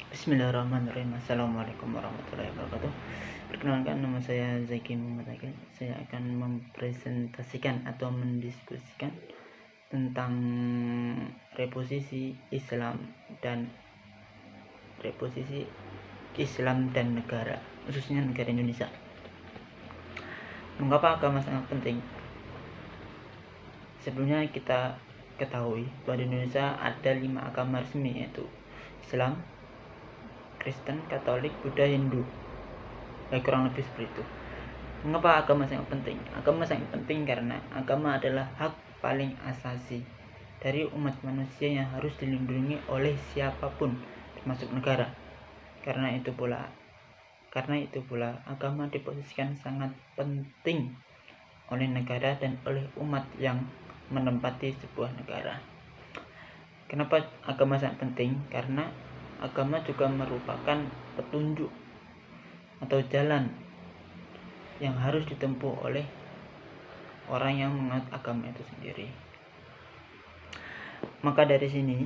Bismillahirrahmanirrahim. Assalamualaikum warahmatullahi wabarakatuh. Perkenalkan, nama saya Zaki Muhammad Akil. Saya akan mempresentasikan atau mendiskusikan tentang reposisi Islam dan negara, khususnya negara Indonesia. Mengapa agama sangat penting? Sebelumnya kita ketahui bahwa di Indonesia ada 5 agama resmi, yaitu Islam, Kristen, Katolik, Buddha, Hindu. Kurang lebih seperti itu. Mengapa agama sangat penting? Agama sangat penting karena agama adalah hak paling asasi dari umat manusia yang harus dilindungi oleh siapapun, termasuk negara. Karena itu pula agama diposisikan sangat penting oleh negara dan oleh umat yang menempati sebuah negara. Kenapa agama sangat penting? Karena agama juga merupakan petunjuk atau jalan yang harus ditempuh oleh orang yang menganut agama itu sendiri. Maka dari sini,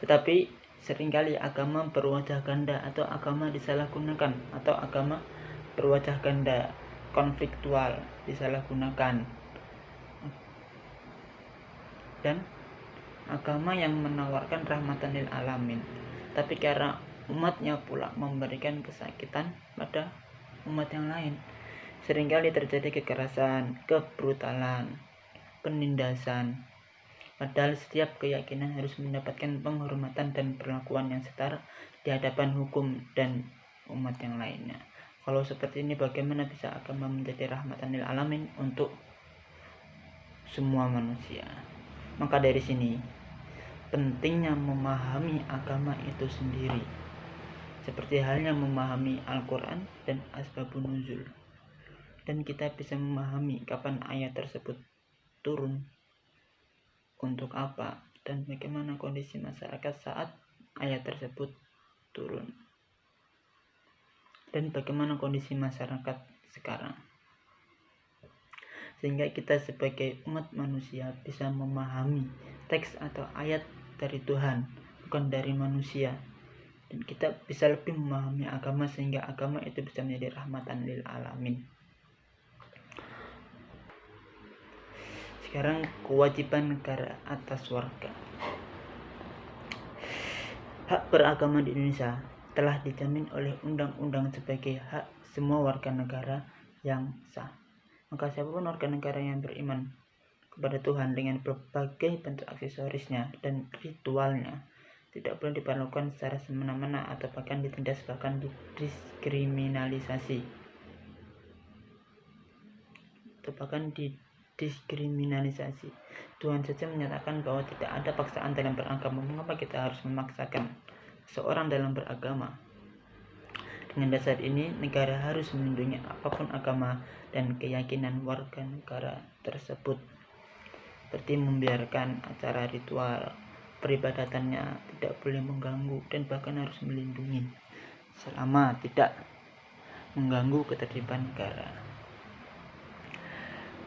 tetapi seringkali agama berwajah ganda atau agama disalahgunakan, atau agama berwajah ganda, konfliktual, disalahgunakan. Dan agama yang menawarkan rahmatan lil alamin, tapi karena umatnya pula memberikan kesakitan pada umat yang lain, seringkali terjadi kekerasan, kebrutalan, penindasan. Padahal setiap keyakinan harus mendapatkan penghormatan dan perlakuan yang setara di hadapan hukum dan umat yang lainnya. Kalau seperti ini, bagaimana bisa agama menjadi rahmatan lil alamin untuk semua manusia? Maka dari sini pentingnya memahami agama itu sendiri, seperti halnya memahami Al-Quran dan asbabun nuzul. Dan kita bisa memahami kapan ayat tersebut turun, untuk apa, dan bagaimana kondisi masyarakat saat ayat tersebut turun, dan bagaimana kondisi masyarakat sekarang. Sehingga kita sebagai umat manusia bisa memahami teks atau ayat dari Tuhan, bukan dari manusia. Dan kita bisa lebih memahami agama, sehingga agama itu bisa menjadi rahmatan lil alamin. Sekarang, kewajiban negara atas warga. Hak beragama di Indonesia telah dijamin oleh undang-undang sebagai hak semua warga negara yang sah. Maka siapapun warga negara yang beriman kepada Tuhan dengan berbagai bentuk aksesorisnya dan ritualnya tidak boleh diperlakukan secara semena-mena atau bahkan ditindas, bahkan didiskriminalisasi Tuhan saja menyatakan bahwa tidak ada paksaan dalam beragama. Mengapa kita harus memaksakan seorang dalam beragama? Dengan dasar ini, negara harus melindungi apapun agama dan keyakinan warga negara tersebut, seperti membiarkan acara ritual peribadatannya tidak boleh mengganggu, dan bahkan harus melindungi selama tidak mengganggu ketertiban negara.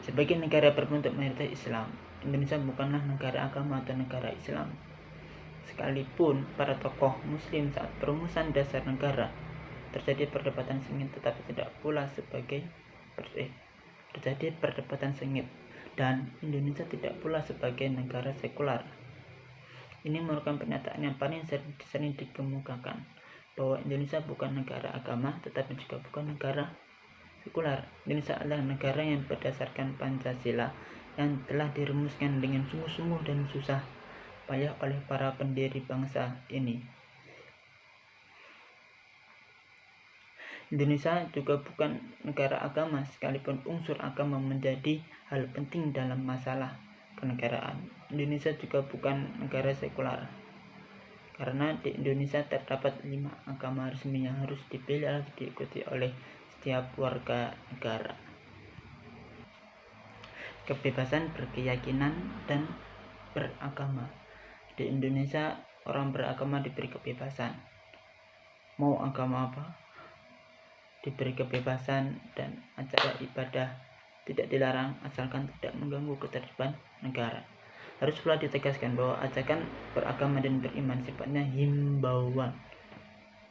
Sebagai negara berbentuk mayoritas Islam, Indonesia bukanlah negara agama atau negara Islam. Sekalipun para tokoh Muslim saat perumusan dasar negara terjadi perdebatan sengit, tetapi tidak pula terjadi perdebatan sengit, dan Indonesia tidak pula sebagai negara sekular. Ini merupakan pernyataan yang paling sering dikemukakan, bahwa Indonesia bukan negara agama, tetapi juga bukan negara sekular. Indonesia adalah negara yang berdasarkan Pancasila yang telah dirumuskan dengan sungguh-sungguh dan susah payah oleh para pendiri bangsa ini. Indonesia juga bukan negara agama, sekalipun unsur agama menjadi hal penting dalam masalah kenegaraan. Indonesia juga bukan negara sekular, karena di Indonesia terdapat 5 agama resmi yang harus dipilih atau diikuti oleh setiap warga negara. Kebebasan berkeyakinan dan beragama. Di Indonesia, orang beragama diberi kebebasan. Mau agama apa, diberi kebebasan, dan acara ibadah tidak dilarang asalkan tidak mengganggu ketertiban negara. Harus pula ditegaskan bahwa ajakan beragama dan beriman sifatnya himbauan,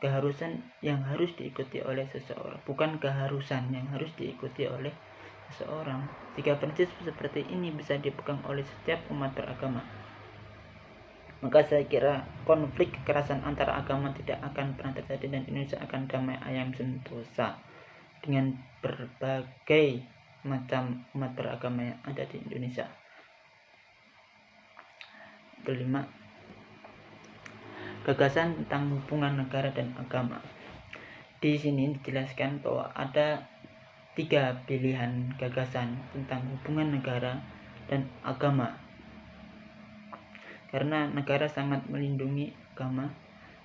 keharusan yang harus diikuti oleh seseorang, bukan keharusan yang harus diikuti oleh seseorang. Jika prinsip seperti ini bisa dipegang oleh setiap umat beragama, maka saya kira konflik kekerasan antara agama tidak akan pernah terjadi dan Indonesia akan damai ayam sentosa dengan berbagai macam umat beragama yang ada di Indonesia. Kelima, gagasan tentang hubungan negara dan agama. Di sini dijelaskan bahwa ada 3 pilihan gagasan tentang hubungan negara dan agama. Karena negara sangat melindungi agama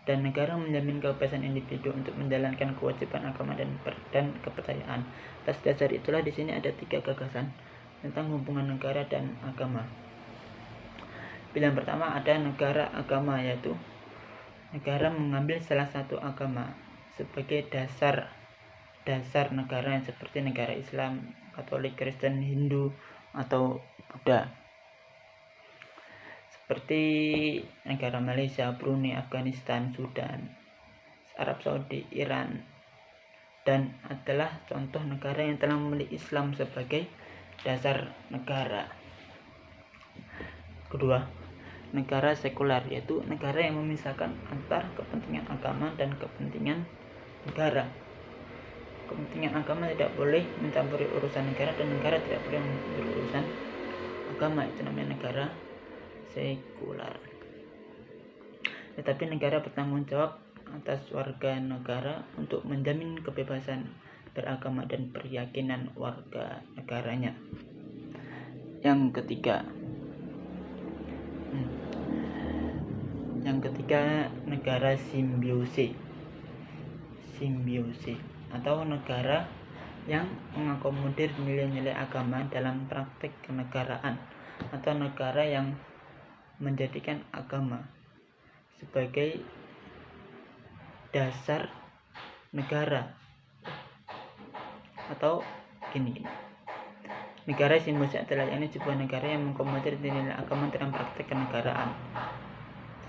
dan negara menjamin kebebasan individu untuk menjalankan kewajiban agama dan kepercayaan. Atas dasar itulah di sini ada 3 gagasan tentang hubungan negara dan agama. Pilihan pertama ada negara agama, yaitu negara mengambil salah satu agama sebagai dasar negara yang seperti negara Islam, Katolik, Kristen, Hindu, atau Buddha. Seperti negara Malaysia, Brunei, Afghanistan, Sudan, Arab Saudi, Iran, dan adalah contoh negara yang telah memilih Islam sebagai dasar negara. Kedua, negara sekular, yaitu negara yang memisahkan antar kepentingan agama dan kepentingan negara. Kepentingan agama tidak boleh mencampuri urusan negara dan negara tidak boleh mencampuri urusan agama. Itu namanya negara sekular. Tetapi negara bertanggung jawab atas warga negara untuk menjamin kebebasan beragama dan keyakinan warga negaranya. Yang ketiga, negara simbiosis atau negara yang mengakomodir nilai-nilai agama dalam praktik kenegaraan, atau negara yang menjadikan agama sebagai dasar negara. Atau gini, negara simbiosis adalah sebuah negara yang mengakomodir nilai agama dalam praktik kenegaraan,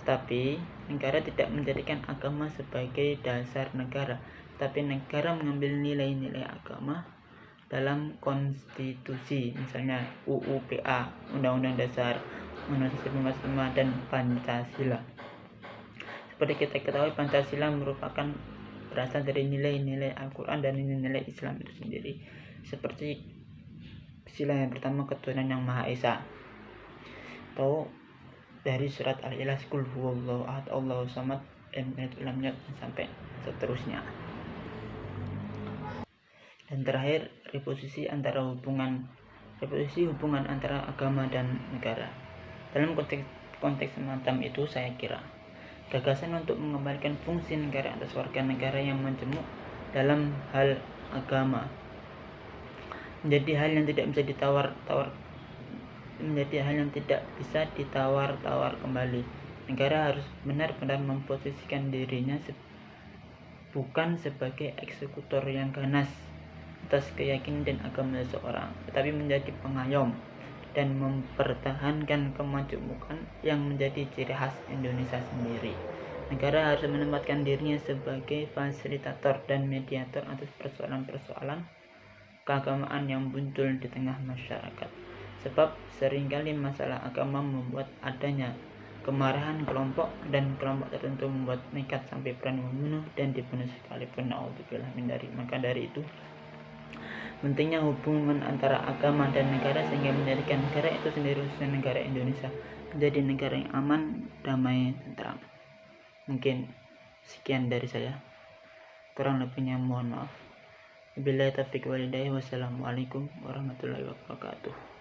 tetapi negara tidak menjadikan agama sebagai dasar negara, tapi negara mengambil nilai-nilai agama dalam konstitusi, misalnya UU PA, Undang-Undang Dasar 1945, dan Pancasila. Seperti kita ketahui, Pancasila merupakan berasal dari nilai-nilai Al-Quran dan nilai-nilai Islam itu sendiri, seperti sila yang pertama, ketuhanan yang Maha Esa, atau dari surat Al-Ikhlas, Qul huwallahu ahad, Allahu samad, lam yalid sampai seterusnya. Dan terakhir, reposisi hubungan antara agama dan negara. Dalam konteks semacam itu, saya kira gagasan untuk mengembalikan fungsi negara atas warga negara yang menjemuk dalam hal agama menjadi hal yang tidak bisa ditawar kembali. Negara harus benar-benar memposisikan dirinya bukan sebagai eksekutor yang ganas atas keyakinan dan agama seseorang, tetapi menjadi pengayom dan mempertahankan kemajemukan yang menjadi ciri khas Indonesia sendiri. Negara harus menempatkan dirinya sebagai fasilitator dan mediator atas persoalan-persoalan keagamaan yang muncul di tengah masyarakat. Sebab seringkali masalah agama membuat adanya kemarahan kelompok, dan kelompok tertentu membuat nekat sampai berani membunuh dan dibunuh sekalipun. Na'udzubillah min dzalik. Maka dari itu, pentingnya hubungan antara agama dan negara sehingga menjadikan negara itu sendiri, khususnya negara Indonesia, menjadi negara yang aman, damai, tentram. Mungkin sekian dari saya. Kurang lebihnya mohon maaf. Wabillahi taufiq wal hidayah. Wassalamualaikum warahmatullahi wabarakatuh.